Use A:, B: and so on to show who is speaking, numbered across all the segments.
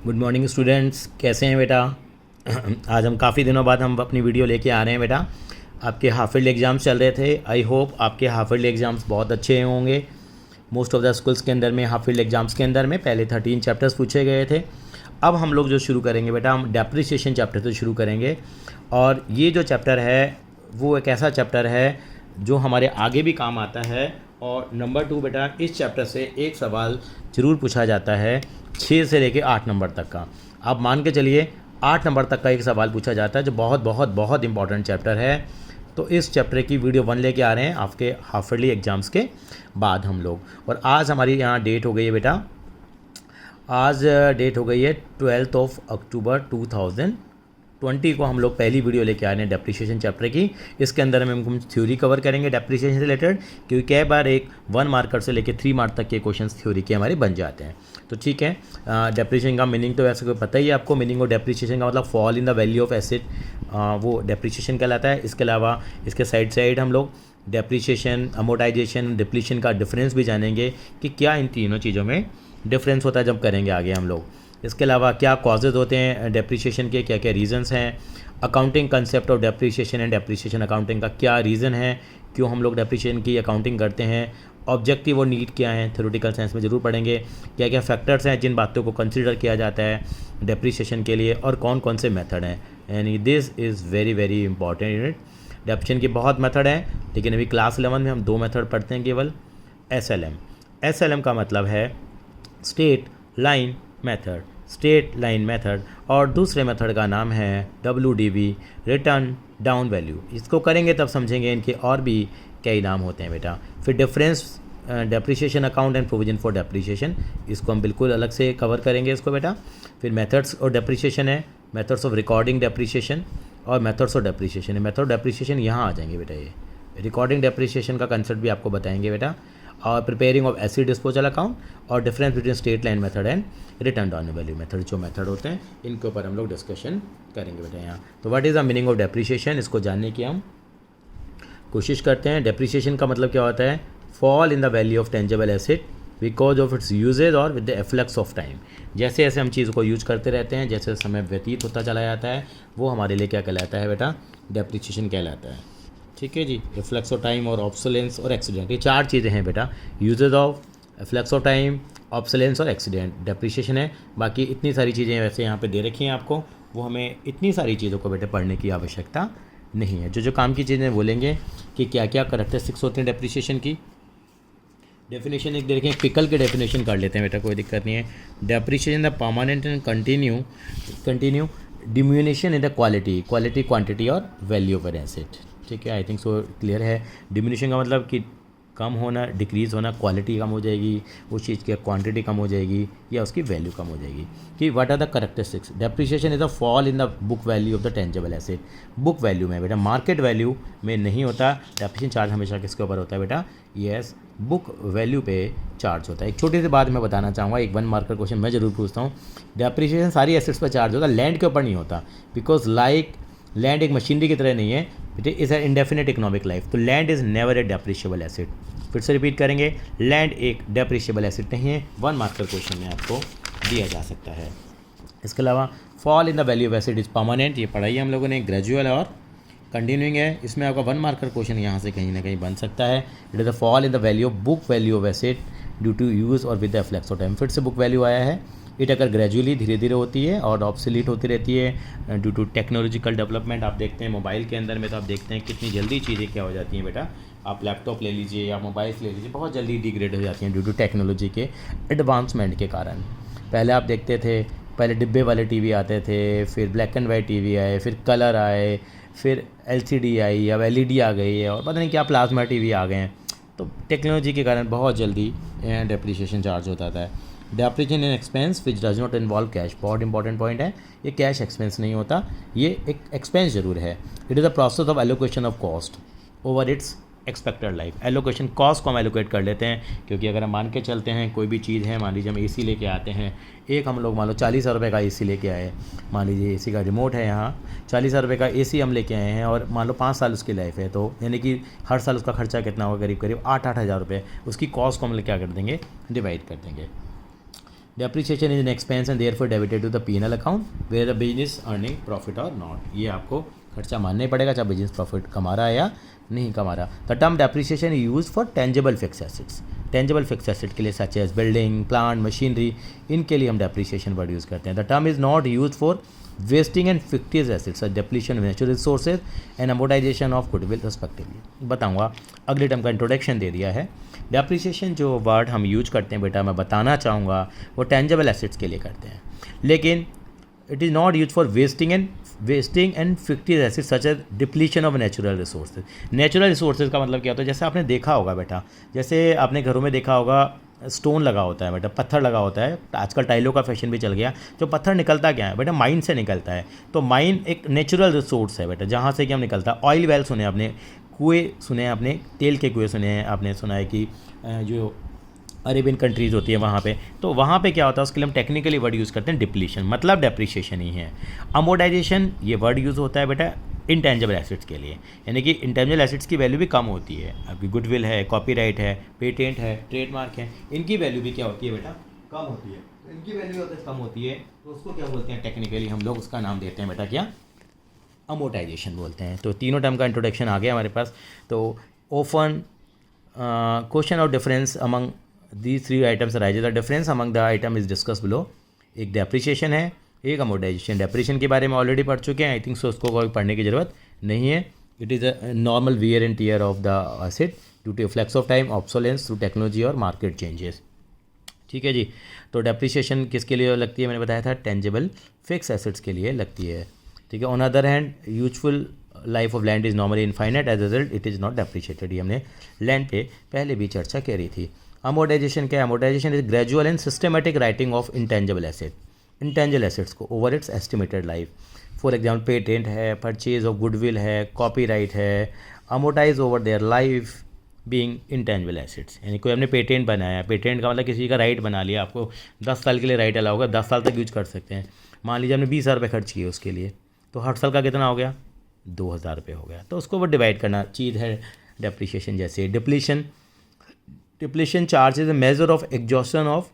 A: Good morning students, कैसे हैं बेटा। आज हम काफ़ी दिनों बाद हम अपनी वीडियो लेके आ रहे हैं बेटा। आपके हाफ ईयरली एग्ज़ाम्स चल रहे थे। आई होप आपके हाफ ईयरली एग्ज़ाम्स बहुत अच्छे होंगे। मोस्ट ऑफ द स्कूल्स के अंदर में हाफ ईयरली एग्ज़ाम्स के अंदर में पहले 13 चैप्टर्स पूछे गए थे। अब हम लोग जो शुरू करेंगे बेटा, हम डेप्रिसिएशन चैप्टर से शुरू करेंगे। और ये जो चैप्टर है वो एक ऐसा चैप्टर है जो हमारे आगे भी काम आता है। और नंबर 2 बेटा, इस चैप्टर से एक सवाल ज़रूर पूछा जाता है 6 से लेके 8 नंबर तक का। आप मान के चलिए 8 नंबर तक का एक सवाल पूछा जाता है, जो बहुत बहुत बहुत इंपॉर्टेंट चैप्टर है। तो इस चैप्टर की वीडियो 1 लेके आ रहे हैं आपके हाफ ईयरली एग्ज़ाम्स के बाद हम लोग। और आज हमारी यहाँ डेट हो गई है बेटा, आज डेट हो गई है 12 अक्टूबर 2020 को हम लोग पहली वीडियो लेके आ रहे हैं डेप्रिसिएशन चैप्टर की। इसके अंदर में हम थ्योरी कवर करेंगे डेप्रिसिएशन से रिलेटेड, क्योंकि कई बार एक 1 मार्कर से लेके 3 मार्क तक के क्वेश्चंस थ्योरी के हमारे बन जाते हैं। तो ठीक है, डेप्रिसिएशन का मीनिंग तो वैसे कोई पता ही है आपको। मीनिंग ऑफ डेप्रिसिएशन का मतलब fall in the value of asset, वो डेप्रिसिएशन कहलाता है। इसके अलावा इसके साइड हम लोग डेप्रिसिएशन, अमोर्टाइजेशन, डिप्लीशन का डिफरेंस भी जानेंगे कि क्या इन तीनों चीज़ों में डिफरेंस होता है जब करेंगे आगे हम लोग। इसके अलावा क्या कॉजेज़ होते हैं डेप्रिसिएशन के, क्या क्या रीज़न्स हैं, accounting concept of depreciation and depreciation accounting का क्या रीज़न है, क्यों हम लोग डेप्रिसिएशन की अकाउंटिंग करते हैं, ऑब्जेक्टिव और नीड क्या है, थ्योरेटिकल साइंस में ज़रूर पढ़ेंगे। क्या क्या फैक्टर्स हैं जिन बातों को कंसिडर किया जाता है डेप्रिसिएशन के लिए, और कौन कौन से मेथड हैं। यानी this is very very important unit. Depreciation की बहुत मेथड हैं, लेकिन अभी क्लास 11 में हम 2 मेथड पढ़ते हैं केवल। SLM का मतलब है state line method, state line method, और दूसरे मेथड का नाम है WDV, रिटर्न डाउन वैल्यू। इसको करेंगे तब समझेंगे इनके और भी कई नाम होते हैं बेटा। फिर difference depreciation account and provision for depreciation, इसको हम बिल्कुल अलग से कवर करेंगे इसको बेटा। फिर मेथड्स ऑफ डेप्रिसिएशन है, मेथड्स ऑफ रिकॉर्डिंग डेप्रिसिएशन और मेथड्स ऑफ डेप्रिसिएशन है। मेथड डेप्रिसिएशन यहाँ आ जाएंगे बेटा। ये रिकॉर्डिंग डेप्रिसिएशन का कंसेप्ट भी आपको बताएंगे बेटा। और preparing of asset disposal account और difference between straight line method and written down value method, जो मेथड होते हैं इनके ऊपर हम लोग डिस्कशन करेंगे बेटा यहाँ। तो what is the meaning of depreciation, इसको जानने की हम कोशिश करते हैं। डेप्रिसिएशन का मतलब क्या होता है, fall in the value of tangible asset because of its usage और with the efflux of time. जैसे जैसे हम चीज़ को यूज करते रहते हैं, जैसे समय व्यतीत होता चला जाता है, वो हमारे लिए क्या कहलाता है बेटा, डेप्रिसिएशन कहलाता है। ठीक है जी। रिफ्लेक्स ऑफ टाइम और ऑब्सोलेंस और एक्सीडेंट, ये 4 चीज़ें हैं बेटा। Usage of, reflex of time, obsolescence और एक्सीडेंट डेप्रिसिएशन है। बाकी इतनी सारी चीज़ें वैसे यहाँ पे दे रखी हैं आपको, वो हमें इतनी सारी चीज़ों को बेटे पढ़ने की आवश्यकता नहीं है। जो काम की चीज़ें बोलेंगे कि क्या क्या करेक्टरिस्टिक्स होते हैं डेप्रिसिएशन की। डेफिनेशन एक देखें, पिकल के डेफिनेशन कर लेते हैं बेटा, कोई दिक्कत नहीं है। Depreciation the permanent and continue diminution in the quality quantity और वैल्यू ऑफ एन एसेट। ठीक है, आई थिंक सो क्लियर है। डिमिनिशिंग का मतलब कि कम होना, डिक्रीज़ होना, क्वालिटी कम हो जाएगी, उस चीज़ की क्वांटिटी कम हो जाएगी या उसकी वैल्यू कम हो जाएगी। कि what are the characteristics, depreciation is a fall in the book value of the tangible asset. Book value में बेटा, मार्केट वैल्यू में नहीं होता। डेप्रिसिएशन चार्ज हमेशा किसके ऊपर होता है बेटा, यस, बुक वैल्यू पे चार्ज होता है। एक छोटी सी बात मैं बताना चाहूँगा, एक 1 मार्कर क्वेश्चन मैं ज़रूर पूछता हूँ। डेप्रिसिएशन सारी एसेट्स पर चार्ज होता है, लैंड के ऊपर नहीं होता। बिकॉज लैंड एक मशीनरी की तरह नहीं है, it is an indefinite economic life. तो land is never a depreciable asset. फिर से रिपीट करेंगे, लैंड एक डेप्रिशिएबल एसेट नहीं है। 1 मार्कर क्वेश्चन में आपको दिया जा सकता है। इसके अलावा fall in the value of asset is permanent, ये पढ़ाई हम लोगों ने। ग्रेजुअल और कंटिन्यूइंग है, इसमें आपका 1 मार्कर क्वेश्चन यहाँ से कहीं ना कहीं बन सकता है। It is the fall in the value of book value of asset due to use और with the flex of time. फिर से बुक वैल्यू आया है। इट अगर ग्रेजुअली धीरे धीरे होती है और ऑब्सोलीट होती रहती है ड्यू टू टेक्नोलॉजिकल डेवलपमेंट। आप देखते हैं मोबाइल के अंदर में, तो आप देखते हैं कितनी जल्दी चीज़ें क्या हो जाती हैं बेटा। आप लैपटॉप ले लीजिए या मोबाइल ले लीजिए, बहुत जल्दी डिग्रेड हो जाती हैं ड्यू टू टेक्नोलॉजी के एडवांसमेंट के कारण। पहले आप देखते थे, पहले डिब्बे वाले टीवी आते थे, फिर ब्लैक एंड वाइट टीवी आए, फिर कलर आए, फिर LCD आई, अब LED आ गई है, और पता नहीं क्या प्लाज्मा टीवी आ गए हैं। तो टेक्नोलॉजी के कारण बहुत जल्दी डेप्रिसिएशन चार्ज होता था। Depreciation in expense which does not involve cash, बहुत इंपॉर्टेंट पॉइंट है। ये कैश एक्सपेंस नहीं होता, ये एक एक्सपेंस जरूर है। It is the process of allocation of cost over it's expected life. Allocation cost को हम एलोकेट कर लेते हैं, क्योंकि अगर हम मान के चलते हैं कोई भी चीज़ है, मान लीजिए हम AC लेके आते हैं, एक हम लोग मान लो 40,000 रुपये का AC लेके आए। मान लीजिए AC का रिमोट है यहाँ, 40,000 रुपये का AC हम लेके आए हैं, और मान लो 5 साल उसकी लाइफ है, तो यानी कि हर साल उसका खर्चा कितना होगा, करीब करीब 8,000 रुपये। उसकी कॉस्ट को हम लोग क्या कर देंगे, डिवाइड कर देंगे। Depreciation is an expense and therefore debited to the P&L account where the business earning profit or not. ये आपको खर्चा मानना ही पड़ेगा, चाहे बिजनेस प्रॉफिट कमा रहा है या नहीं कमा रहा। The term depreciation use for tangible fix assets, tangible fix asset के लिए such as building, plant, machinery, इनके लिए हम डेप्रिसिएशन वर्ड यूज़ करते हैं। The term is not use for wasting and fictive assets such depletion of natural resources and amortisation of goodwill respectively. बताऊंगा, अगले term का इंट्रोडक्शन दे दिया है। डेप्रिसिएशन जो वर्ड हम यूज करते हैं बेटा, मैं बताना चाहूँगा वो टेंजिबल एसेट्स के लिए करते हैं, लेकिन it is not use for wasting and fictive assets such as depletion of natural resources. Natural resources का मतलब क्या होता है, जैसे आपने देखा होगा बेटा, जैसे आपने घरों में देखा होगा स्टोन लगा होता है बेटा, पत्थर लगा होता है, आजकल टाइलों का फैशन भी चल गया। जो पत्थर निकलता क्या है बेटा, माइन से निकलता है। तो माइन एक नेचुरल रिसोर्स है बेटा, जहाँ से कि हम निकलता है। ऑयल वेल सुने आपने, कुएँ सुने हैं आपने, तेल के कुएँ सुने हैं आपने, सुना है कि जो अरेबियन कंट्रीज़ होती है वहाँ पे, तो वहाँ पे क्या होता है, उसके लिए हम टेक्निकली वर्ड यूज़ करते हैं डिप्लीशन, मतलब डेप्रिसिएशन ही है। अमोर्टाइजेशन ये वर्ड यूज़ होता है बेटा इंटेंजिबल एसेट्स के लिए, यानी कि इंटेंजिबल एसेट्स की वैल्यू भी कम होती है। आपकी गुडविल है, कॉपीराइट है, पेटेंट है, ट्रेडमार्क है, इनकी वैल्यू भी क्या होती है बेटा, कम होती है। इनकी वैल्यू अगर कम होती है तो उसको क्या बोलते हैं, टेक्निकली हम लोग उसका नाम देते हैं बेटा क्या, अमोर्टाइजेशन बोलते हैं। तो तीनों टर्म का इंट्रोडक्शन आ गया हमारे पास। तो often question of difference among these three items arises, the difference among the item is discussed below। एक डेप्रिसिएशन है, एक अमोर्टाइजेशन। डेप्रिसिएशन के बारे में ऑलरेडी पढ़ चुके हैं, आई थिंक सो उसको कोई पढ़ने की ज़रूरत नहीं है। It is a normal wear and tear of the asset due to flex of time, obsolescence through technology और मार्केट चेंजेस। ठीक है जी। तो डेप्रिसिएशन किसके लिए लगती है, मैंने बताया था टेंजिबल फिक्स एसेट्स के लिए लगती है। ठीक है। On other hand useful life of land is normally infinite, as result it is not depreciated. ये हमने लैंड पे पहले भी चर्चा करी थी। अमोर्टाइजेशन क्या है, amortisation is gradual and systematic writing off intangible asset, intangible assets को over its estimated life. For example patent है, परचेज ऑफ गुडविल है, कॉपीराइट है, amortise over their life being intangible assets. यानी कोई हमने पेटेंट बनाया, पेटेंट का मतलब किसी का राइट बना लिया, आपको 10 साल के लिए राइट अलाउ होगा, 10 साल तक यूज कर सकते हैं। मान लीजिए हमने 20,000 रुपये खर्च किए उसके लिए, तो हर साल का कितना हो गया, 2,000 रुपये हो गया। तो उसको वो डिवाइड करना चीज़ है डेप्रिशिएशन। जैसे depletion charge is a measure of exhaustion of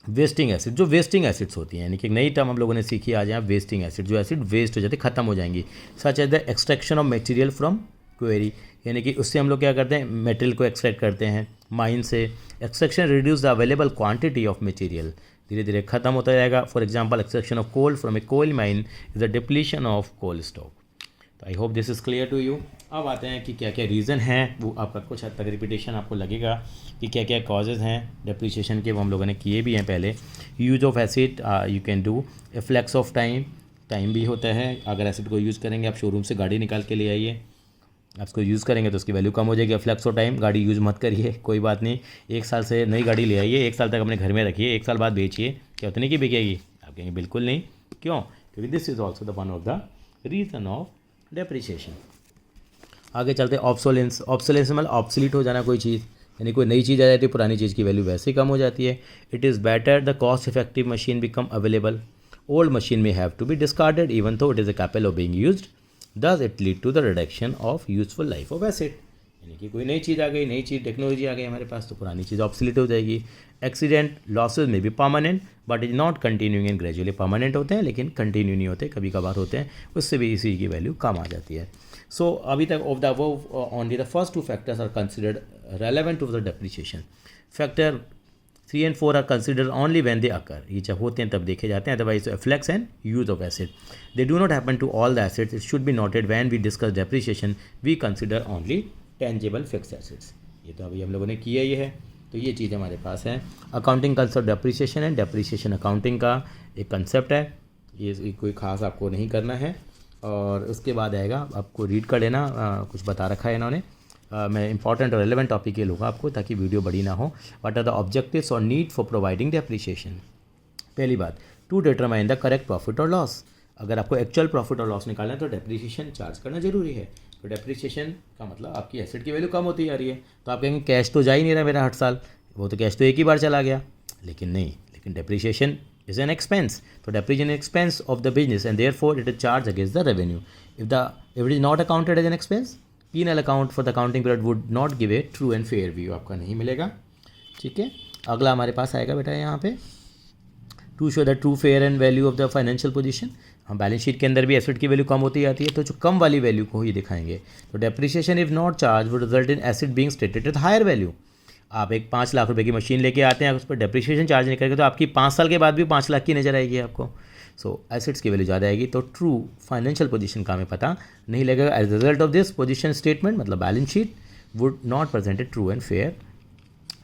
A: wasting asset, जो वेस्टिंग एसिड्स होती हैं, यानी कि एक नई टर्म हम लोगों ने सीखी आज यहाँ, वेस्टिंग एसिड, जो एसिड वेस्ट हो जाती है, खत्म हो जाएंगी। Such as the extraction of material from quarry, यानी कि उससे हम लोग क्या करते हैं, मटेरियल को एक्सट्रैक्ट करते हैं माइन से। Extraction reduce the available quantity of material, धीरे धीरे खत्म होता जाएगा। For example extraction of coal from a coal mine is the depletion of coal stock. तो I hope this is clear to you. अब आते हैं कि क्या क्या रीज़न हैं, वो आपका कुछ हद तक रिपीटेशन आपको लगेगा कि क्या क्या कॉजेज़ हैं डेप्रिसिएशन के, वो हम लोगों ने किए भी हैं पहले। Use of asset you can do, efflux of time भी होता है। अगर एसिड को यूज़ करेंगे, आप शोरूम से गाड़ी निकाल के ले आइए, आप उसको यूज़ करेंगे तो उसकी वैल्यू कम हो जाएगी। फ्लेक्स ऑफ टाइम, गाड़ी यूज़ मत करिए, कोई बात नहीं, 1 साल से नई गाड़ी ले आइए, 1 साल तक अपने घर में रखिए, 1 साल बाद बेचिए, क्या उतनी की बिकेगी? आप कहेंगे बिल्कुल नहीं। क्यों? क्योंकि this is also the one of the reason of depreciation. आगे चलते हैं ऑब्सोलेंस। ऑब्सोलेंस मतलब ऑब्सोलीट हो जाना कोई चीज़, यानी कोई नई चीज़ आ जाती है, पुरानी चीज़ की वैल्यू वैसे ही कम हो जाती है। It is better the cost effective machine become available, old machine may have to be discarded even though it is a capable of being used, thus it lead to the reduction of useful life of asset. यानी कि कोई नई चीज़ आ गई, नई चीज़ technology आ गई हमारे पास, तो पुरानी चीज़ ऑब्सोलीट हो जाएगी। एक्सीडेंट लॉसेज में भी permanent but is not continuing and gradually, permanent होते हैं लेकिन कंटिन्यू नहीं होते, कभी कभार होते हैं, उससे भी इसी की वैल्यू कम आ जाती है। सो अभी तक of the above only the first 2 factors are considered relevant to the depreciation. Factor 3 and 4 are considered only when they occur, ये जब होते हैं तब देखे जाते हैं, otherwise flex and use of asset they do not happen to all the assets. It should be noted when we discuss depreciation we consider only tangible fix assets. ये तो अभी हम लोगों ने किया ही है, तो ये चीज़ हमारे पास है। अकाउंटिंग कंसेप्ट डेप्रिसिएशन है, डेप्रिसिएशन अकाउंटिंग का एक कंसेप्ट है, ये कोई खास आपको नहीं करना है। और उसके बाद आएगा, आपको रीड कर लेना, कुछ बता रखा है इन्होंने, मैं इंपॉर्टेंट और रेलेवेंट टॉपिक ये लूँगा आपको ताकि वीडियो बड़ी ना हो। व्हाट आर द ऑब्जेक्टिव्स और नीड फॉर प्रोवाइडिंग डेप्रिसिएशन। पहली बात, to determine the correct profit और लॉस। अगर आपको एक्चुअल प्रॉफिट और लॉस निकालना है तो डेप्रिसिएशन चार्ज करना जरूरी है। तो डेप्रिसिएशन का मतलब आपकी एसेट की वैल्यू कम होती जा रही है, तो आप कहेंगे कैश तो जा ही नहीं रहा मेरा हर साल, वो तो कैश तो एक ही बार चला गया, लेकिन नहीं, लेकिन depreciation is an expense. So depreciation is expense of the business and therefore it is charged against the revenue. If it is not accounted as an expense, P&L account for the accounting period would not give a true and fair view, आपका नहीं मिलेगा। ठीक है। अगला हमारे पास आएगा बेटा यहाँ पे to show the true fair and value of the financial position. हम बैलेंस शीट के अंदर भी एसेट की वैल्यू कम होती जाती है, तो जो कम वाली वैल्यू को ही दिखाएंगे। तो depreciation if not charge would result in asset being stated at higher value. आप एक 5 लाख रुपए की मशीन लेके आते हैं, उस पर डेप्रिसिएशन चार्ज नहीं करेंगे तो आपकी 5 साल के बाद भी 5 लाख की नजर आएगी आपको। सो एसेट्स की वैल्यू ज़्यादा आएगी। तो ट्रू फाइनेंशियल पोजीशन का हमें पता नहीं लगेगा। As result of this position statement मतलब balance sheet would not present a true and fair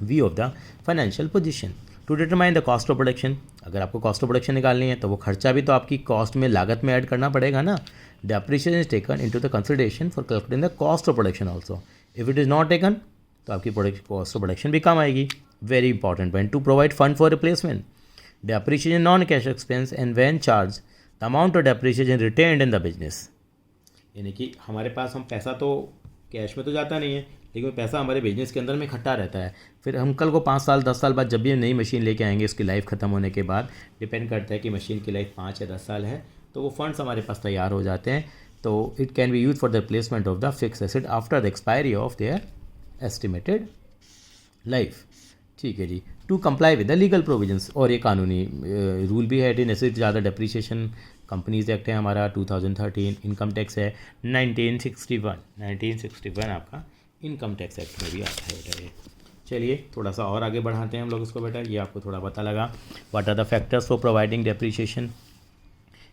A: view of the financial position. To determine the cost of production, अगर आपको कॉस्ट ऑफ प्रोडक्शन निकालनी है तो वो खर्चा भी तो आपकी कॉस्ट में, लागत में ऐड करना पड़ेगा ना। Depreciation is taken into the consideration for calculating the cost of production also. If it is not taken तो आपकी कॉस्ट ऑफ प्रोडक्शन भी कम आएगी। Very important point. To provide fund for replacement, depreciation non cash expense and when charge the amount of depreciation retained in the business. यानी कि हमारे पास हम पैसा तो कैश में तो जाता नहीं है, लेकिन वो पैसा हमारे बिजनेस के अंदर में इकट्ठा रहता है। फिर हम कल को 5 साल 10 साल बाद जब भी हम नई मशीन लेके आएंगे, उसकी लाइफ ख़त्म होने के बाद, डिपेंड करता है कि मशीन की लाइफ 5 या 10 साल है, तो वो फंड्स हमारे पास तैयार हो जाते हैं। तो it can be use for the replacement of the fix asset after the expiry of their estimated life. ठीक है जी। To comply with the legal provisions, और ये कानूनी रूल भी है। इससे ज़्यादा डेप्रिसिएशन कंपनीज एक्ट है हमारा 2013, इनकम टैक्स है 1961 आपका इनकम टैक्स एक्ट में भी आता है बेटा ये। चलिए थोड़ा सा और आगे बढ़ाते हैं हम लोग इसको बेटा। ये आपको थोड़ा पता लगा what are the factors for providing depreciation,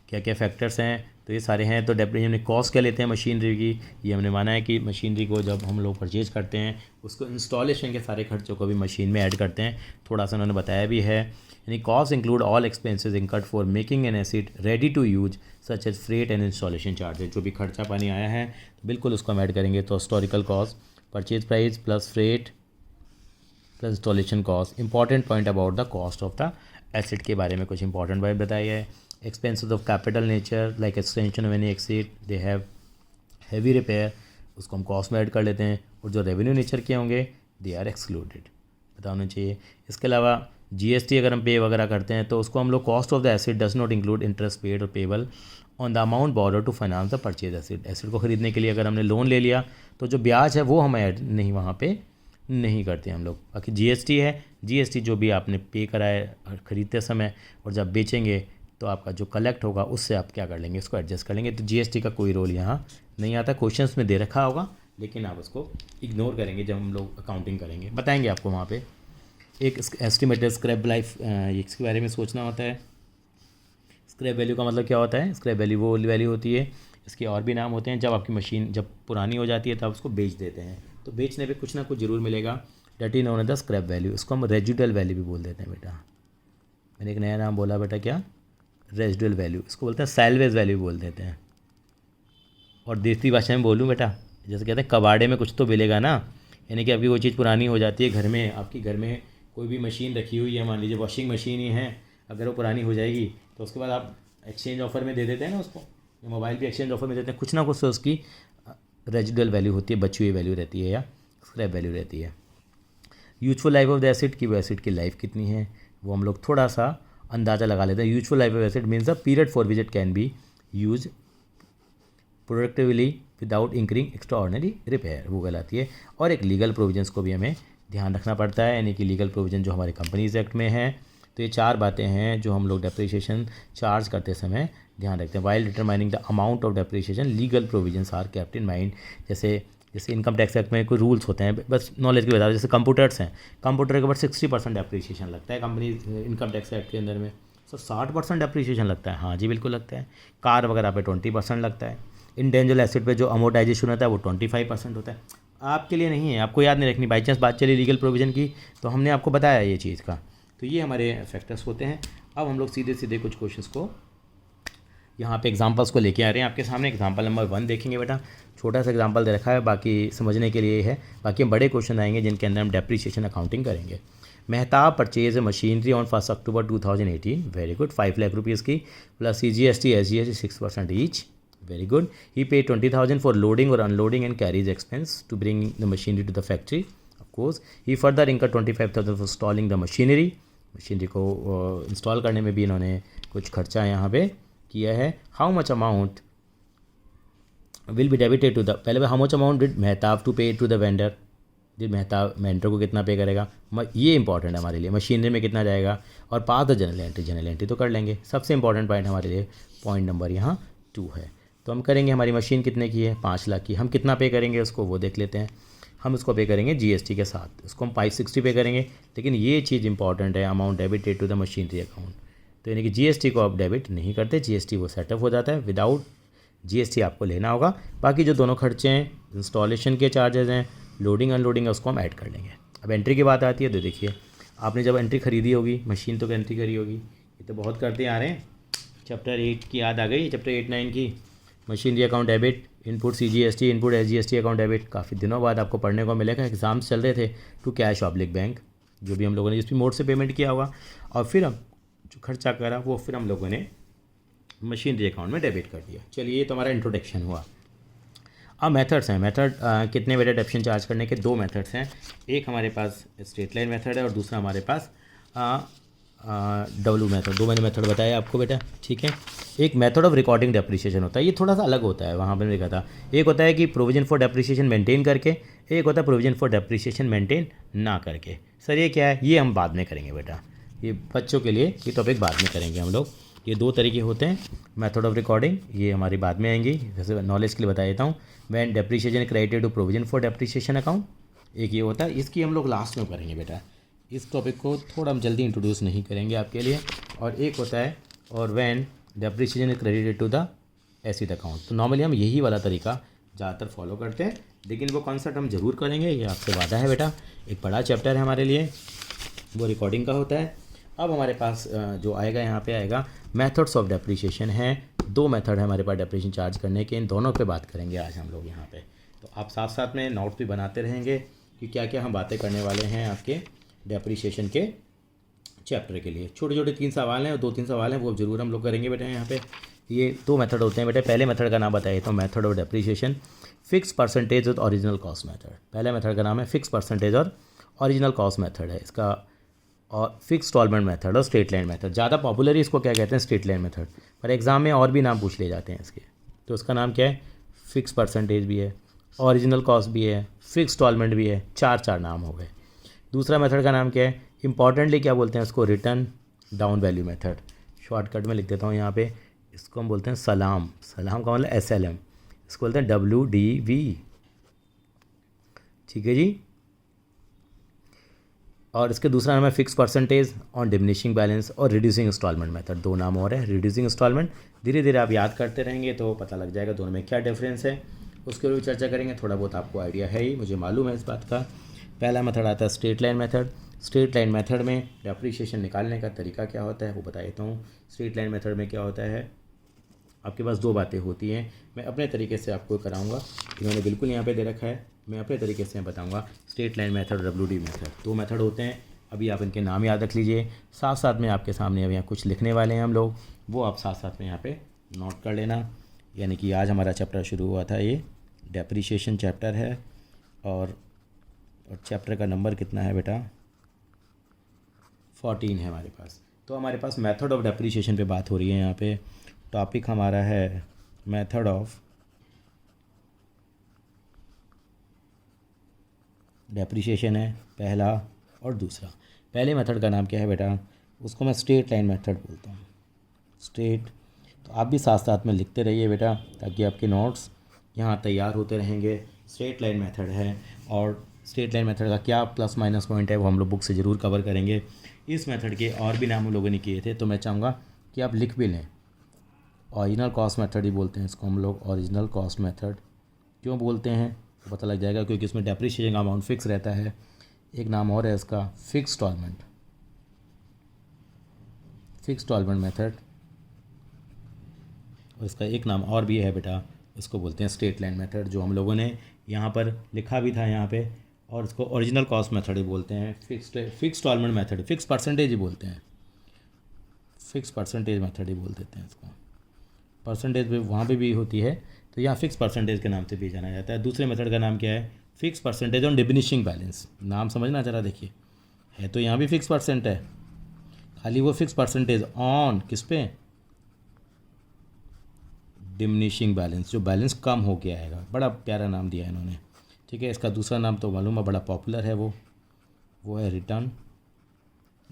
A: क्या क्या फैक्टर्स हैं। तो ये सारे हैं। तो डेप्रिसिएशन हमने कॉस्ट क्या लेते हैं मशीनरी की, ये हमने माना है कि मशीनरी को जब हम लोग परचेज करते हैं उसको इंस्टॉलेशन के सारे खर्चों को भी मशीन में ऐड करते हैं। थोड़ा सा उन्होंने बताया भी है। यानी cost include all expenses incurred for making an asset ready to use such as freight and installation charges. जो भी खर्चा पानी आया है तो बिल्कुल उसको हम ऐड करेंगे। तो historical cost, purchase price plus freight plus installation cost. Important point about the cost of the asset के बारे में कुछ इंपॉर्टेंट पॉइंट बताया है। Expenses of capital nature like extension of any asset they have heavy repair, उसको हम cost में add कर लेते हैं। और जो रेवेन्यू नेचर के होंगे दे आर एक्सक्लूडेड, पता होना चाहिए। इसके अलावा जीएसटी अगर हम पे वगैरह करते हैं तो उसको हम लोग cost of the asset does not include interest paid और payable on the amount borrowed to finance the purchase asset. Asset को खरीदने के लिए अगर हमने लोन ले लिया तो जो ब्याज है वो हम ऐड नहीं वहाँ पे नहीं करते हम लोग। बाकी जीएसटी है, जीएसटी जो भी आपने पे कराए खरीदते समय और जब बेचेंगे तो आपका जो कलेक्ट होगा उससे आप क्या कर लेंगे, इसको एडजस्ट कर लेंगे। तो जीएसटी का कोई रोल यहाँ नहीं आता। क्वेश्चंस में दे रखा होगा लेकिन आप उसको इग्नोर करेंगे जब हम लोग अकाउंटिंग करेंगे, बताएंगे आपको वहाँ पे। एक एस्टिमेटेड स्क्रैप लाइफ, इसके बारे में सोचना होता है। स्क्रैप वैल्यू का मतलब क्या होता है? स्क्रैप वैल्यू वो वैल्यू होती है, इसके और भी नाम होते हैं। जब आपकी मशीन जब पुरानी हो जाती है तब उसको बेच देते हैं, तो बेचने पे कुछ ना कुछ ज़रूर मिलेगा। That is known as the scrap value. इसको हम रेजिडुअल वैल्यू भी बोल देते हैं बेटा। मैंने एक नया नाम बोला बेटा, क्या? Residual value. इसको बोलते हैं सैल्वेज वैल्यू बोल देते हैं। और देसी भाषा में बोलूँ बेटा, जैसे कहते हैं कबाड़े में कुछ तो मिलेगा ना, यानी कि आपकी वो चीज़ पुरानी हो जाती है घर में, आपकी घर में कोई भी मशीन रखी हुई है, मान लीजिए वॉशिंग मशीन ही है, अगर वो पुरानी हो जाएगी तो उसके बाद आप एक्सचेंज ऑफर में दे देते हैं ना उसको, या मोबाइल भी एक्सचेंज ऑफर में देते हैं, कुछ ना कुछ तो उसकी रेजिडुअल वैल्यू होती है, बची हुई वैल्यू रहती है या स्क्रैप वैल्यू रहती है। Useful life of the asset की, वो एसेट की लाइफ कितनी है वो हम लोग थोड़ा सा अंदाज़ा लगा लेते हैं। Useful life of asset means the period for which it can be use productively without incurring extraordinary repair, वो कहलाती है। और एक लीगल प्रोविजंस को भी हमें ध्यान रखना पड़ता है, यानी कि लीगल प्रोविजन जो हमारे कंपनीज एक्ट में है। तो ये 4 बातें हैं जो हम लोग डेप्रिसिएशन चार्ज करते समय ध्यान रखते हैं। While determining the amount of depreciation legal provisions are kept in mind. जैसे इनकम टैक्स एक्ट में कोई रूल्स होते हैं, बस नॉलेज के बता रहा हूं। जैसे कंप्यूटर्स हैं, कंप्यूटर के ऊपर 60% डेप्रिसिएशन लगता है कंपनी इनकम टैक्स एक्ट के अंदर में। सो 60% डेप्रिसिएशन लगता है? हाँ जी बिल्कुल लगता है। कार वगैरह पे 20% लगता है। इंटेंजिबल एसेट पे जो अमोर्टाइजेशन होता है वो 25% होता है। आपके लिए नहीं है, आपको याद नहीं रखनी, बाई चांस बात चली लीगल प्रोविजन की तो हमने आपको बताया ये चीज़ का। तो ये हमारे फैक्टर्स होते हैं। अब हम लोग सीधे सीधे कुछ क्वेश्चंस को यहाँ पे एग्जांपल्स को लेके आ रहे हैं आपके सामने। एग्जांपल नंबर 1 देखेंगे बेटा, छोटा सा एग्जांपल दे रखा है, बाकी समझने के लिए है। बाकी हम बड़े क्वेश्चन आएंगे जिनके अंदर हम डेप्रिसिएशन अकाउंटिंग करेंगे। Mehtab purchase machinery on 1 October 2018, very good, 5 lakh rupees की, plus CGST SGST 6% each, very good. He paid 20,000 for loading or unloading and carries expense to bring the machinery to the factory. Of course, he further incurred 25,000 for installing the machinery. Machinery को install करने में भी इन्होंने कुछ खर्चा यहाँ पे किया है। How much amount will be debited to the, पहले how much amount did Mehtab to pay to the vendor? Mentor को कितना पे करेगा, ये इंपॉर्टेंट है हमारे लिए। मशीनरी में कितना जाएगा, और पास द जनरल एंट्री तो कर लेंगे। सबसे इंपॉर्टेंट पॉइंट हमारे लिए पॉइंट नंबर यहाँ 2 है। तो हम करेंगे, हमारी मशीन कितने की है, 5 लाख की। हम कितना पे करेंगे उसको वो देख लेते हैं। हम उसको पे करेंगे जीएसटी के साथ, उसको हम 560 पे करेंगे। लेकिन ये चीज़ इंपॉर्टेंट है, amount debited to the machinery account. तो यानी कि जीएसटी को आप डेबिट नहीं करते, जीएसटी वो सेटअप हो जाता है, विदाउट जीएसटी आपको लेना होगा। बाकी जो दोनों खर्चे हैं, इंस्टॉलेशन के चार्जेस हैं, लोडिंग अनलोडिंग है, उसको हम ऐड कर लेंगे। अब एंट्री की बात आती है तो देखिए, आपने जब एंट्री खरीदी होगी, मशीन तो एंट्री करी होगी, ये तो बहुत करते आ रहे हैं। चैप्टर 8 की याद आ गई, चैप्टर 8-9 की। Machinery account debit, input CGST, input SGST account debit. काफ़ी दिनों बाद आपको पढ़ने को मिलेगा, एग्जाम्स चल रहे थे। टू कैश ऑब्लिक बैंक, जो भी हम लोगों ने जिस भी मोड से पेमेंट किया होगा, और फिर हम जो खर्चा करा वो फिर हम लोगों ने मशीनरी अकाउंट में डेबिट कर दिया। चलिए, ये तो हमारा इंट्रोडक्शन हुआ। अब मेथड्स हैं। मेथड कितने बेटा डेप्शन चार्ज करने के, 2 मेथड्स हैं। एक हमारे पास स्ट्रेट लाइन मेथड है और दूसरा हमारे पास डब्ल्यू मेथड। 2 मैंने मेथड बताया आपको बेटा, ठीक है। एक मेथड ऑफ रिकॉर्डिंग डेप्रिसिएशन होता है, ये थोड़ा सा अलग होता है, वहाँ पर मैंने देखा था। एक होता है कि प्रोविजन फॉर डेप्रिसिएशन मेंटेन करके, एक होता है प्रोविजन फॉर डेप्रिसिएशन मेंटेन ना करके। सर ये क्या है, ये हम बाद में करेंगे बेटा, ये बच्चों के लिए ये टॉपिक बाद में करेंगे हम लोग। ये 2 तरीके होते हैं मेथड ऑफ रिकॉर्डिंग, ये हमारी बाद में आएंगी। जैसे नॉलेज के लिए बता देता हूँ, when depreciation credited to provision for depreciation account, एक ये होता है। इसकी हम लोग लास्ट में करेंगे बेटा, इस टॉपिक को थोड़ा हम जल्दी इंट्रोड्यूस नहीं करेंगे आपके लिए। और एक होता है और when depreciation credited to the asset account. तो नॉर्मली हम यही वाला तरीका ज़्यादातर फॉलो करते हैं, लेकिन वो कॉन्सेप्ट हम ज़रूर करेंगे, ये आपसे वादा है बेटा। एक बड़ा चैप्टर है हमारे लिए, वो रिकॉर्डिंग का होता है। अब हमारे पास जो आएगा यहाँ पे आएगा मेथड्स ऑफ डेप्रिसिएशन है। 2 मेथड है हमारे पास डेप्रिसिएशन चार्ज करने के, इन दोनों पे बात करेंगे आज हम लोग यहाँ पे। तो आप साथ साथ में नोट भी बनाते रहेंगे कि क्या क्या हम बातें करने वाले हैं आपके डेप्रिसिएशन के चैप्टर के लिए। छोटे छोटे 3 सवाल हैं और 2-3 सवाल हैं, वो जरूर हम लोग करेंगे बेटा यहाँ पे। ये 2 मेथड होते हैं बेटा। पहले मेथड का नाम बताइए तो method of depreciation fix percentage with original cost method. पहले मेथड का नाम है फिक्स परसेंटेज और ओरिजिनल कॉस्ट मेथड है इसका, और फिक्स इंस्टॉलमेंट मेथड और स्ट्रेट लाइन मेथड। ज़्यादा पॉपुलर ही इसको क्या कहते हैं, स्ट्रेट लाइन मेथड, पर एग्जाम में और भी नाम पूछ लिए जाते हैं इसके। तो उसका नाम क्या है, फिक्स परसेंटेज भी है, ओरिजिनल कॉस्ट भी है, फिक्स इंस्टॉलमेंट भी है, 4 नाम हो गए। दूसरा मेथड का नाम क्या है, इंपॉर्टेंटली क्या बोलते हैं उसको, return down value method. Shortcut में लिख देता हूँ यहाँ पे, इसको हम बोलते हैं सलाम। सलाम का मतलब SLM, इसको बोलते हैं WDV, ठीक है जी। और इसके दूसरा नाम है fix percentage on diminishing balance और रिड्यूसिंग इंस्टॉलमेंट मेथड। 2 नाम और है। रिड्यूसिंग इंस्टॉलमेंट धीरे धीरे आप याद करते रहेंगे तो पता लग जाएगा दोनों में क्या डिफरेंस है, उसके ऊपर चर्चा करेंगे। थोड़ा बहुत आपको आइडिया है ही, मुझे मालूम है इस बात का। पहला मेथड आता है straight line method. Straight line method में डेप्रिसिएशन निकालने का तरीका क्या होता है वो बता देता हूँ। स्ट्रेट लाइन मेथड में क्या होता है, आपके पास 2 बातें होती हैं। मैं अपने तरीके से आपको कराऊंगा, इन्होंने बिल्कुल यहाँ पे दे रखा है, मैं अपने तरीके से बताऊंगा। Straight line method, WD method, 2 method होते हैं। अभी आप इनके नाम याद रख लीजिए। साथ साथ में आपके सामने अभी यहाँ कुछ लिखने वाले हैं हम लोग, वो आप साथ साथ में यहाँ पे नोट कर लेना। यानी कि आज हमारा चैप्टर शुरू हुआ था, ये डेप्रिसिएशन चैप्टर है, और चैप्टर का नंबर कितना है बेटा, 14 है हमारे पास। तो हमारे पास मेथड ऑफ डेप्रिसिएशन पे बात हो रही है। यहाँ पे टॉपिक हमारा है मेथड ऑफ डेप्रिसिएशन है पहला और दूसरा। पहले मेथड का नाम क्या है बेटा, उसको मैं स्ट्रेट लाइन मेथड बोलता हूँ, स्ट्रेट। तो आप भी साथ साथ में लिखते रहिए बेटा, ताकि आपके नोट्स यहाँ तैयार होते रहेंगे। स्ट्रेट लाइन मेथड है, और स्ट्रेट लाइन मेथड का क्या प्लस माइनस पॉइंट है वो हम लोग बुक से ज़रूर कवर करेंगे। इस मेथड के और भी नाम हम लोगों ने किए थे, तो मैं चाहूँगा कि आप लिख भी लें। ओरिजिनल कॉस्ट मेथड ही बोलते हैं इसको हम लोग, ओरिजिनल कॉस्ट मेथड। क्यों बोलते हैं तो पता लग जाएगा, क्योंकि इसमें डेप्रिसिएशन का अमाउंट फिक्स रहता है। एक नाम और है इसका fix instalment, fix instalment method. और इसका एक नाम और भी है बेटा, इसको बोलते हैं स्ट्रेट लाइन मेथड, जो हम लोगों ने यहाँ पर लिखा भी था यहाँ पे। और इसको ओरिजिनल कॉस्ट मेथड ही बोलते हैं, fix instalment method, fix percentage ही बोलते हैं, फिक्स परसेंटेज मेथड ही बोल देते हैं इसको। परसेंटेज भी वहाँ पे भी होती है, तो यहाँ फिक्स परसेंटेज के नाम से भी जाना जाता है। दूसरे मेथड का नाम क्या है, fix percentage on diminishing balance. नाम समझना जरा, देखिए है तो यहाँ भी फिक्स परसेंट है, खाली वो फिक्स परसेंटेज ऑन किस पे, डिमिनिशिंग बैलेंस, जो बैलेंस कम हो गया आएगा। बड़ा प्यारा नाम दिया है इन्होंने। ठीक है। इसका दूसरा नाम तो मालूम है, बड़ा पॉपुलर है, वो है रिटर्न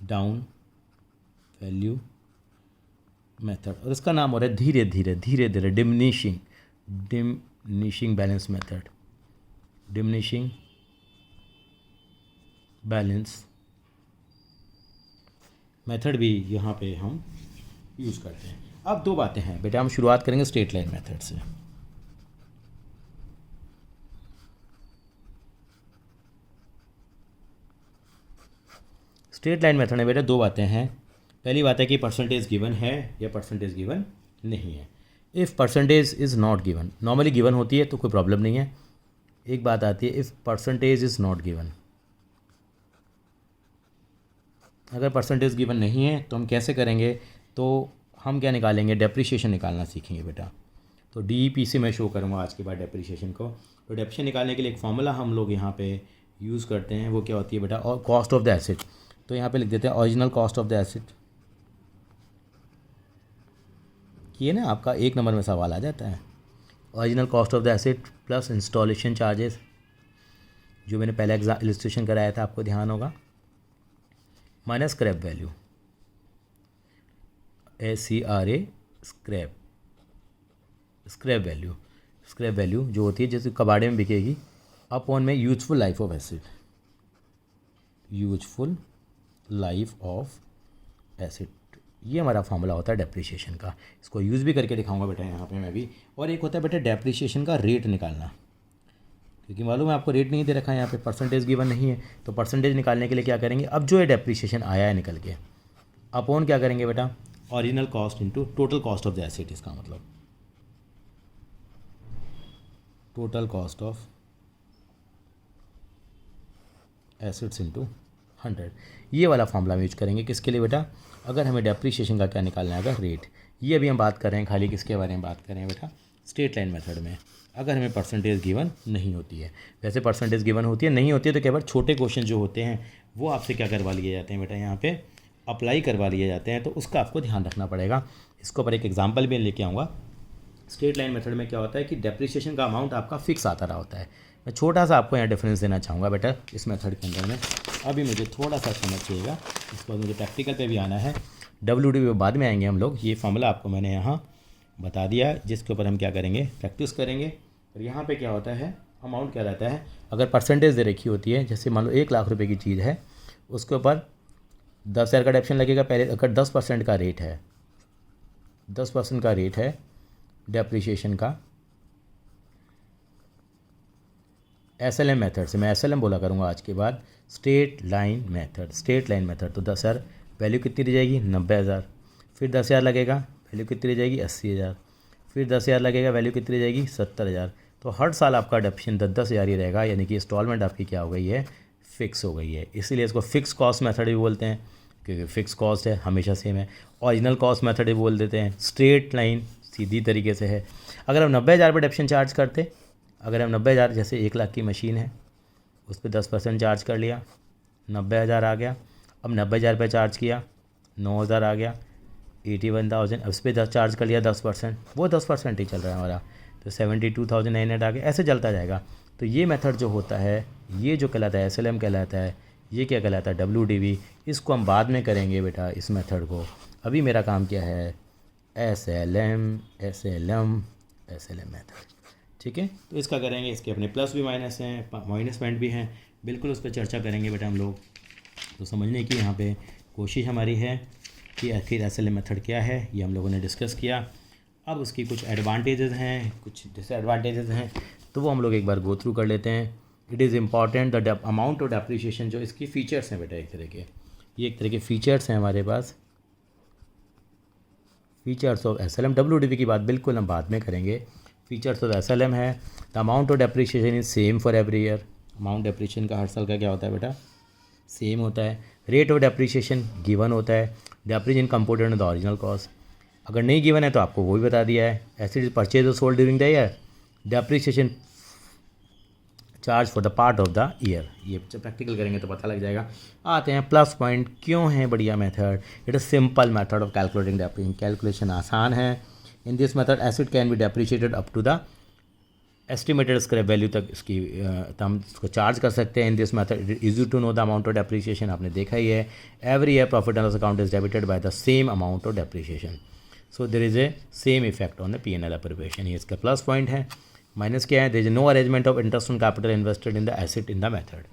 A: डाउन वैल्यू मेथड, और इसका नाम हो रहा है धीरे धीरे diminishing balance method, diminishing balance method भी यहाँ पे हम यूज़ करते हैं। अब दो बातें हैं बेटा, हम शुरुआत करेंगे स्ट्रेट लाइन मेथड से। स्ट्रेट लाइन मेथड में बेटा दो बातें हैं। पहली बात है कि परसेंटेज गिवन है या परसेंटेज गिवन नहीं है। If percentage is not given, normally given होती है तो कोई प्रॉब्लम नहीं है। एक बात आती है if percentage is not given, अगर परसेंटेज गिवन नहीं है तो हम कैसे करेंगे, तो हम क्या निकालेंगे, डेप्रिसिएशन निकालना सीखेंगे बेटा। तो DEPC में शो करूँगा आज के बाद डेप्रिसिएशन को। तो डेप्रिसिएशन निकालने के लिए एक फॉर्मूला हम लोग यहाँ पे यूज़ करते हैं, वो क्या होती है बेटा, और कॉस्ट ऑफ द एसेट। तो यहाँ पे लिख देते हैं original cost of the asset, ये ना आपका 1 नंबर में सवाल आ जाता है। Original cost of the asset plus installation charges, जो मैंने पहले इलस्ट्रेशन कराया था आपको ध्यान होगा, minus scrap value, SCRA scrap value जो होती है जैसे कबाड़े में बिकेगी, अपॉन में यूजफुल लाइफ ऑफ एसेट, ये हमारा फॉर्मूला होता है डेप्रिसिएशन का। इसको यूज़ भी करके दिखाऊंगा बेटा यहाँ पे मैं भी। और एक होता है बेटा डेप्रिसिएशन का रेट निकालना, क्योंकि मालूम है आपको रेट नहीं दे रखा है यहाँ पे, परसेंटेज गिवन नहीं है। तो परसेंटेज निकालने के लिए क्या करेंगे, अब जो ये डेप्रिसिएशन आया है निकल के, अपॉन क्या करेंगे बेटा, original cost into total cost of the asset, इसका मतलब total cost of assets into 100। ये वाला फॉर्मूला हम यूज करेंगे किसके लिए बेटा, अगर हमें डेप्रिसिएशन का क्या निकालना है, अगर रेट। ये अभी हम बात कर रहे हैं खाली किसके बारे में बात कर रहे हैं बेटा, स्ट्रेट लाइन मेथड में, अगर हमें परसेंटेज गिवन नहीं होती है। वैसे परसेंटेज गिवन होती है, नहीं होती है तो कई बार छोटे क्वेश्चन जो होते हैं वो आपसे क्या करवा लिए जाते हैं बेटा, यहाँ पे अप्लाई करवा लिए जाते हैं, तो उसका आपको ध्यान रखना पड़ेगा। इसको पर एक एग्जांपल भी लेके आऊँगा। स्ट्रेट लाइन मेथड में क्या होता है कि डेप्रिसिएशन का अमाउंट आपका फिक्स आता रहा होता है। मैं छोटा सा आपको यहाँ डिफरेंस देना चाहूँगा बेटा इस मेथड के अंदर में। अभी मुझे थोड़ा सा समझिएगा, इसके बाद मुझे प्रैक्टिकल पे भी आना है, WDV बाद में आएंगे हम लोग। ये फॉर्मूला आपको मैंने यहाँ बता दिया, जिसके ऊपर हम क्या करेंगे, प्रैक्टिस करेंगे। और यहाँ पे क्या होता है, अमाउंट क्या रहता है, अगर परसेंटेज दे रखी होती है, जैसे मान लो 1 लाख रुपए की चीज़ है, उसके ऊपर 10,000 का डेप्शन लगेगा पहले। अगर 10% का रेट है, 10% का रेट है डेप्रिसिएशन का SLM मेथड से, मैं SLM बोला करूँगा आज के बाद, स्ट्रेट लाइन मेथड। तो 10,000 वैल्यू कितनी रह जाएगी, 90,000। फिर 10,000 लगेगा, वैल्यू कितनी रह जाएगी, 80,000। फिर 10,000 लगेगा, वैल्यू कितनी रह जाएगी, 70,000। तो हर साल आपका डेप्शन 10,000 ही रहेगा, यानी कि इंस्टॉलमेंट आपकी क्या हो गई है, फिक्स हो गई है। इसीलिए इसको फिक्स कॉस्ट मेथड भी बोलते हैं, क्योंकि फिक्स कॉस्ट है, हमेशा सेम है। ओरिजिनल कॉस्ट मेथड भी बोल देते हैं। स्ट्रेट लाइन सीधी तरीके से है। अगर हम 90,000 पर डेप्शन चार्ज करते, अगर हम 90,000, जैसे 1 लाख की मशीन है, उस पर 10% चार्ज कर लिया, 90,000 आ गया। अब 90,000 पे चार्ज किया, 9,000 आ गया, 81,000। अब उस पर 10 चार्ज कर लिया 10%, वो 10% ही चल रहा है हमारा, तो 72,900 आ गया। ऐसे चलता जाएगा। तो ये मेथड जो होता है, ये जो कहलाता है SLM कहलाता है, ये क्या कहलाता है, WDV। इसको हम बाद में करेंगे बेटा इस मेथड को। अभी मेरा काम क्या है, SLM मेथड, ठीक है। तो इसका करेंगे, इसके अपने प्लस भी माइनस हैं, माइनस पॉइंट भी हैं, बिल्कुल उस पर चर्चा करेंगे बेटा हम लोग। तो समझने की यहाँ पे कोशिश हमारी है कि आखिर SLM मेथड क्या है, ये हम लोगों ने डिस्कस किया। अब उसकी कुछ एडवांटेजेस हैं, कुछ डिसएडवांटेजेस हैं, तो वो हम लोग एक बार गो थ्रू कर लेते हैं। It is important the amount of depreciation, जो इसकी फ़ीचर्स हैं बेटा एक तरह के, ये एक तरह के फ़ीचर्स हैं हमारे पास, फीचर्स ऑफ SLM। WDV की बात बिल्कुल हम बाद में करेंगे। फीचर्स ऑफ SLM है, the amount of depreciation is same for every year. Amount depreciation का हर साल का क्या होता है बेटा, सेम होता है। रेट ऑफ डेप्रिसिएशन गिवन होता है, depreciation component of the original cost. अगर नहीं गिवन है तो आपको वो भी बता दिया है। एसेट इज परचेज और sold during the year, depreciation charge for the part of the year. ये प्रैक्टिकल करेंगे तो पता लग जाएगा। आते हैं प्लस पॉइंट, क्यों है बढ़िया method. It is simple method of calculating depreciation, calculation आसान है। In this method asset can be depreciated up to the estimated scrap value तक इसकी हम इसको चार्ज कर सकते हैं। In this method easy to know the amount of depreciation, आपने देखा ही है। Every year profit and loss account is debited by the same amount of depreciation, so there is a same effect on the P&L appropriation. ये इसका plus point है। Minus क्या है, there is no arrangement of interest on capital invested in the asset in the method.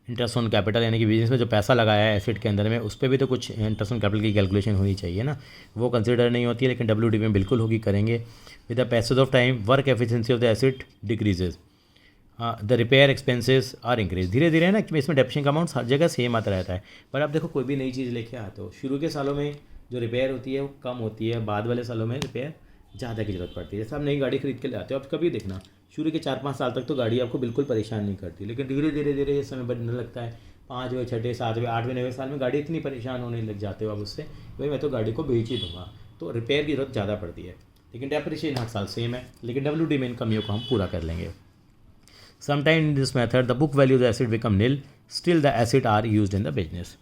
A: Interest on capital यानी कि business में जो पैसा लगाया है एसेट के अंदर में, उस पर भी तो कुछ इंटरेस्ट ऑन कैपिटल की कैलकुलेशन होनी चाहिए ना, वो कंसिडर नहीं होती है, लेकिन WD में बिल्कुल होगी, करेंगे। With the passage of time work efficiency of the asset decreases, the repair expenses are increase. धीरे धीरे ना इसमें डेप्रिसिएशन का अमाउंट हर जगह सेम आता रहता है, पर आप देखो कोई भी नई चीज़ लेके आते हो, शुरू के सालों में जो रिपेयर होती है वो कम होती है, बाद वाले सालों में रिपेयर ज़्यादा की जरूरत पड़ती है। जैसे आप नई गाड़ी खरीद के लाते हो, आप कभी देखना शुरू के 4-5 साल तक तो गाड़ी आपको बिल्कुल परेशान नहीं करती, लेकिन धीरे धीरे धीरे ये समय बढ़ने लगता है। 5वें 6वें 7वें 8वें 9वें साल में गाड़ी इतनी परेशान होने लग जाते हो आप उससे, भाई मैं तो गाड़ी को बेच ही दूंगा, तो रिपेयर की जरूरत ज़्यादा पड़ती है। लेकिन डेप्रिसिएशन हर साल सेम है, लेकिन WD में इन कमियों को हम पूरा कर लेंगे। Sometime in this method the book value the asset become nil, still the asset are used in the business.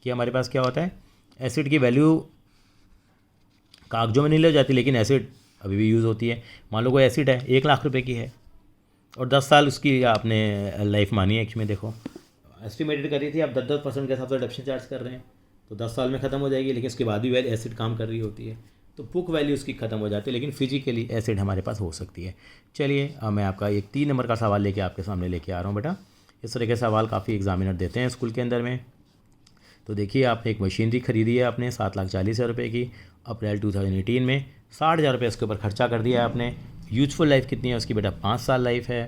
A: कि हमारे पास क्या होता है, एसिड की वैल्यू कागजों में नहीं ले जाती, लेकिन एसिड अभी भी यूज़ होती है। मान लो कोई एसिड है 1 लाख रुपए की है और 10 साल उसकी आपने लाइफ मानी है, इसमें देखो एस्टिमेटेड करी थी, आप 10% के हिसाब से डिडक्शन चार्ज कर रहे हैं, तो 10 साल में ख़त्म हो जाएगी, लेकिन उसके बाद भी वैल्यू एसिड काम कर रही होती है, तो बुक वैल्यू उसकी ख़त्म हो जाती है, लेकिन फिजिकली एसिड हमारे पास हो सकती है। चलिए अब मैं आपका एक 3 नंबर का सवाल लेके आपके सामने लेके आ रहा हूँ बेटा। इस तरह के सवाल काफ़ी एग्जामिनर देते हैं स्कूल के अंदर में। तो देखिए, आपने एक मशीनरी खरीदी है आपने 7,40,000 रुपये की, अप्रैल 2018 में 60,000 रुपये इसके ऊपर खर्चा कर दिया है आपने। यूजफुल लाइफ कितनी है उसकी बेटा, 5 साल लाइफ है।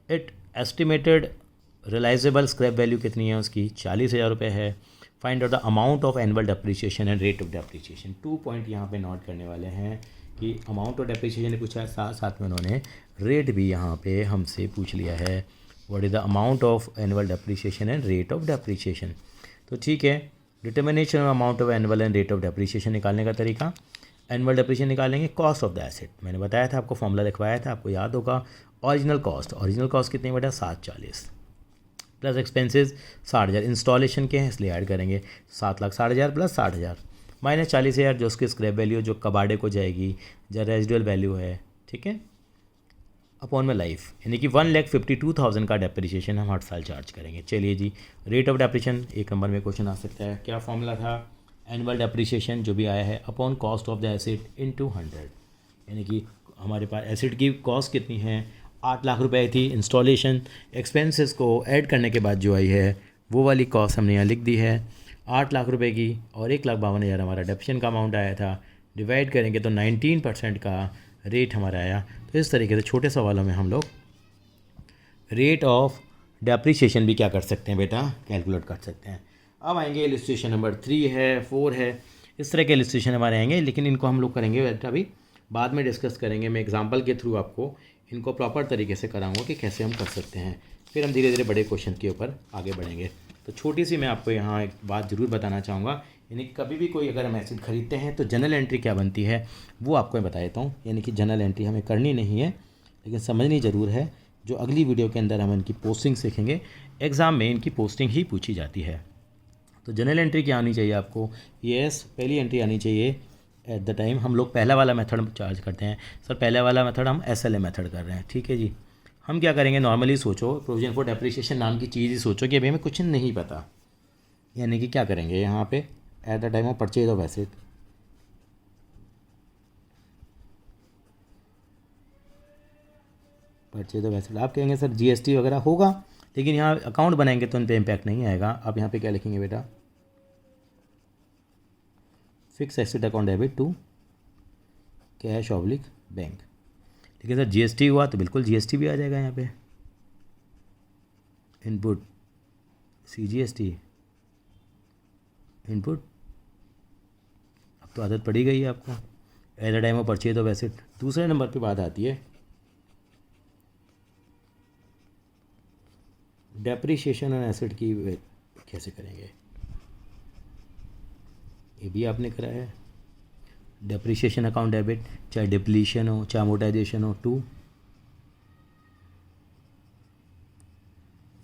A: It estimated realisable scrap value कितनी है उसकी, 40,000 रुपये है। Find out the amount of annual depreciation and rate of depreciation. 2 point यहाँ पे नोट करने वाले हैं कि अमाउंट ऑफ डेप्रिसिएशन ने पूछा है, साथ साथ में उन्होंने रेट भी यहाँ पे हमसे पूछ लिया है, what is the amount of annual depreciation and rate of depreciation. तो ठीक है, determination of amount of annual and rate of depreciation निकालने का तरीका, एनुअल डेप्रिसिएशन निकालेंगे कॉस्ट ऑफ द एसेट। मैंने बताया था आपको, फॉर्मूला लिखवाया था, आपको याद होगा। ओरिजिनल कॉस्ट कितनी बेटा, 740 प्लस एक्सपेंसेस 60,000, इंस्टॉलेशन के हैं इसलिए ऐड करेंगे 7,60,000 प्लस 60,000 माइनस 40,000 जो उसकी स्क्रैप वैल्यू जो कबाड़े को जाएगी, जो रेजिडुअल वैल्यू है, ठीक है, अपॉन में लाइफ, यानी कि 1,52,000 का डेप्रिसिएशन हम हर साल चार्ज करेंगे। चलिए जी, रेट ऑफ डेप्रिसिएशन 1 नंबर में क्वेश्चन आ सकता है। क्या फॉर्मूला था, एनुअल डेप्रिसिएशन जो भी आया है upon cost of the asset into 100, यानी कि हमारे पास एसेट की कॉस्ट कितनी है, 8 लाख रुपए थी। इंस्टॉलेशन एक्सपेंसेस को ऐड करने के बाद जो आई है वो वाली कॉस्ट हमने यहाँ लिख दी है 8 लाख रुपए की, और 1,52,000 हमारा डेप्रिसिएशन का अमाउंट आया था। डिवाइड करेंगे तो 19% का रेट हमारा आया। तो इस तरीके से छोटे सवालों में हम लोग रेट ऑफ डेप्रिसिएशन भी क्या कर सकते हैं बेटा, कैलकुलेट कर सकते हैं। अब आएंगे इलस्ट्रेशन नंबर 3 है, 4 है, इस तरह के इलस्ट्रेशन हमारे आएंगे, लेकिन इनको हम लोग करेंगे बेटा अभी बाद में डिस्कस करेंगे। मैं एग्जांपल के थ्रू आपको इनको प्रॉपर तरीके से कराऊंगा कि कैसे हम कर सकते हैं, फिर हम धीरे धीरे बड़े क्वेश्चन के ऊपर आगे बढ़ेंगे। तो छोटी सी मैं आपको यहाँ एक बात ज़रूर बताना चाहूँगा, यानी कभी भी कोई अगर हम एसिड खरीदते हैं तो जनरल एंट्री क्या बनती है वो आपको मैं बता देता हूँ। यानी कि जनरल एंट्री हमें करनी नहीं है, लेकिन समझनी ज़रूर है। जो अगली वीडियो के अंदर हम इनकी पोस्टिंग सीखेंगे, एग्ज़ाम में इनकी पोस्टिंग ही पूछी जाती है। तो जनरल एंट्री क्या आनी चाहिए आपको, यस, पहली एंट्री आनी चाहिए एट द टाइम हम लोग पहला वाला मेथड चार्ज करते हैं। सर पहला वाला मेथड हम SLA मेथड कर रहे हैं, ठीक है जी। हम क्या करेंगे, नॉर्मली सोचो, प्रोविजन फॉर डेप्रिसिएशन नाम की चीज़ ही सोचो कि अभी हमें कुछ नहीं पता, यानी कि क्या करेंगे यहाँ पे at the time of purchase of asset, purchase of asset आप कहेंगे सर GST वगैरह होगा, लेकिन यहाँ अकाउंट बनाएंगे तो उन पर इम्पैक्ट नहीं आएगा। आप यहाँ पे क्या लिखेंगे बेटा, fix asset account debit to cash oblique bank. लेकिन सर GST हुआ तो बिल्कुल GST भी आ जाएगा यहाँ पे, इनपुट CGST इनपुट। अब तो आदत पड़ी गई है आपको। Eight the time of purchase of asset, दूसरे नंबर पे बात आती है डेप्रिसिएशन ऑन एसेट की कैसे करेंगे, ये भी आपने कराया है। डेप्रिसिएशन अकाउंट डेबिट, चाहे डिप्लीशन हो चाहे अमोर्टाइजेशन हो, टू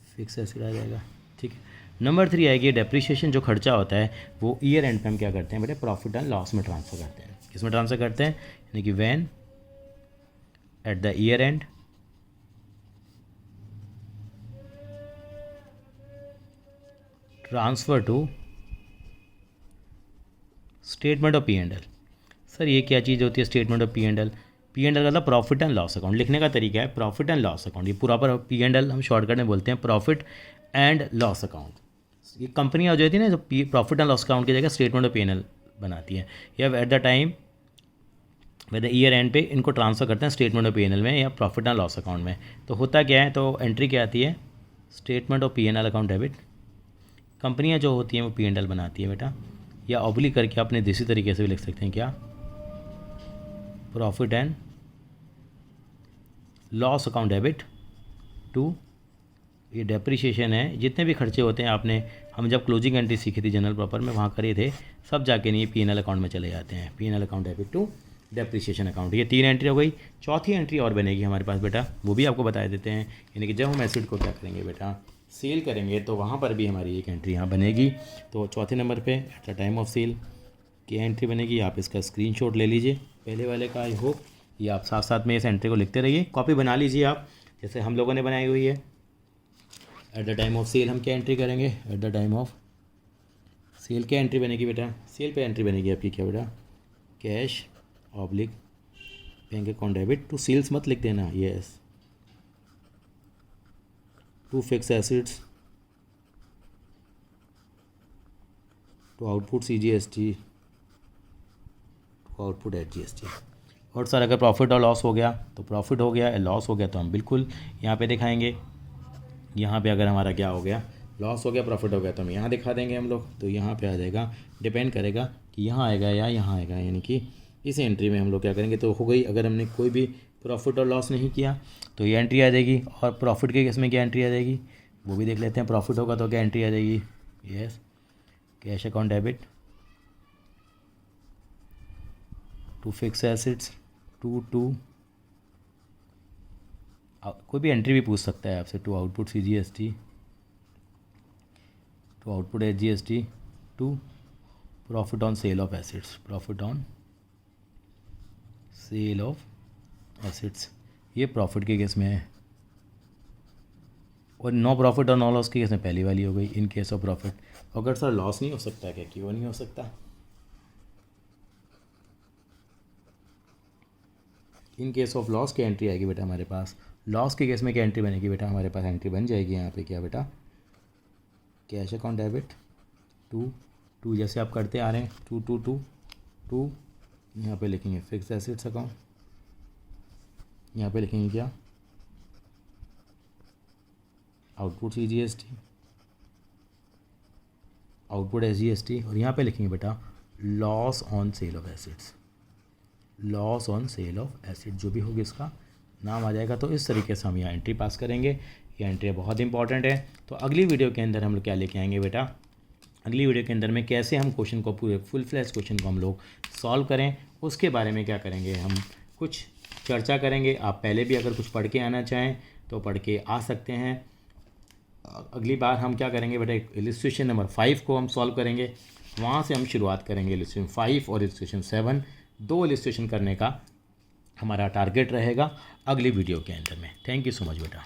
A: फिक्स एसेट आ जाएगा, ठीक है। नंबर 3 आएगी डेप्रिसिएशन, जो खर्चा होता है वो ईयर एंड पे हम क्या करते हैं बेटे, प्रॉफिट एंड लॉस में ट्रांसफ़र करते हैं। किस में ट्रांसफ़र करते हैं, यानी कि when at the year end transfer to statement of P and L. Sir ये क्या चीज़ होती है statement of P and L? P and L का मतलब प्रॉफिट एंड लॉस अकाउंट। लिखने का तरीका है प्रॉफिट एंड लॉस अकाउंट। ये पूरा पर पी एंड एल हम शॉर्टकट में बोलते हैं प्रॉफिट एंड लॉस अकाउंट। ये कंपनियाँ जो होती है ना, जो प्रॉफिट एंड लॉस अकाउंट की जगह statement of P and L बनाती हैं, या at the time with the year end पे इनको ट्रांसफ़र करते हैं statement of P and L में या प्रॉफिट एंड लॉस अकाउंट में। तो होता क्या है, तो एंट्री क्या आती है, statement of P and L account debit. कंपनियां जो होती हैं वो पी एंड एल बनाती है बेटा, या ऑब्लिक करके अपने देसी तरीके से भी लिख सकते हैं क्या, profit and loss account debit to, ये डेप्रिसिएशन है, जितने भी खर्चे होते हैं आपने, हम जब क्लोजिंग एंट्री सीखी थी जनरल प्रॉपर में वहाँ करे थे, सब जाके नहीं पी एन एल अकाउंट में चले जाते हैं। P and L account debit to depreciation account. ये 3 एंट्री हो गई। चौथी एंट्री और बनेगी हमारे पास बेटा, वो भी आपको बता देते हैं। यानी कि जब हम एसिड को क्या करेंगे बेटा, सेल करेंगे, तो वहाँ पर भी हमारी एक एंट्री यहाँ बनेगी। तो चौथे नंबर पे at the time of sale की एंट्री बनेगी। आप इसका स्क्रीनशॉट ले लीजिए पहले वाले का। आई होप ये आप साथ साथ में इस एंट्री को लिखते रहिए, कॉपी बना लीजिए आप, जैसे हम लोगों ने बनाई हुई है। At the time of sale हम क्या एंट्री करेंगे, at the time of sale क्या एंट्री बनेगी बेटा, सेल पे एंट्री बनेगी आपकी क्या बेटा, cash oblique bank account debit to sales मत लिख देना, yes, to fix assets to output CGST to output HGST। और सर अगर प्रॉफिट और लॉस हो गया तो प्रॉफिट हो गया, लॉस हो गया तो हम बिल्कुल यहाँ पे दिखाएंगे। यहाँ पे अगर हमारा क्या हो गया, लॉस हो गया, प्रॉफिट हो गया, तो हम यहाँ दिखा देंगे हम लोग। तो यहाँ पे आ जाएगा, डिपेंड करेगा कि यहाँ आएगा या यहाँ आएगा, यानी कि इस एंट्री में हम लोग क्या करेंगे। तो हो गई, अगर हमने कोई भी प्रॉफिट और लॉस नहीं किया तो ये एंट्री आ जाएगी। और प्रॉफिट के केस में क्या एंट्री आ जाएगी वो भी देख लेते हैं। प्रॉफिट होगा तो क्या एंट्री आ जाएगी, yes, cash account debit to fix assets to कोई भी एंट्री भी पूछ सकता है आपसे, to output CGST to output HGST to profit on sale of assets, profit on sale of assets. ये प्रॉफिट के केस में है। और नो प्रॉफिट और नो लॉस के केस में पहली वाली हो गई, इन केस ऑफ प्रॉफिट। अगर सर लॉस नहीं हो सकता क्या, क्यों नहीं हो सकता, इन केस ऑफ लॉस की एंट्री आएगी बेटा हमारे पास। लॉस के केस में क्या एंट्री बनेगी बेटा, हमारे पास एंट्री बन जाएगी यहाँ पे क्या बेटा, कैश अकाउंट डेबिट टू जैसे आप करते आ रहे हैं, टू यहाँ पे लिखेंगे फिक्स एसिड्स अकाउंट, यहाँ पे लिखेंगे क्या, आउटपुट CGST आउटपुट SGST, और यहाँ पे लिखेंगे बेटा loss on sale of acids, loss on sale of acid, जो भी होगी इसका नाम आ जाएगा। तो इस तरीके से हम यहाँ एंट्री पास करेंगे। ये एंट्री बहुत इंपॉर्टेंट है। तो अगली वीडियो के अंदर हम लोग क्या लेके आएंगे बेटा, अगली वीडियो के अंदर में कैसे हम क्वेश्चन को, पूरे फुल फ्लैश क्वेश्चन को हम लोग सॉल्व करें, उसके बारे में क्या करेंगे, हम कुछ चर्चा करेंगे। आप पहले भी अगर कुछ पढ़ के आना चाहें तो पढ़ के आ सकते हैं। अगली बार हम क्या करेंगे बेटा, इलस्ट्रेशन नंबर 5 को हम सॉल्व करेंगे, वहाँ से हम शुरुआत करेंगे। इलस्ट्रेशन 5 और इलस्ट्रेशन 7 2 इलस्ट्रेशन करने का हमारा टारगेट रहेगा अगली वीडियो के अंदर में। थैंक यू सो मच बेटा।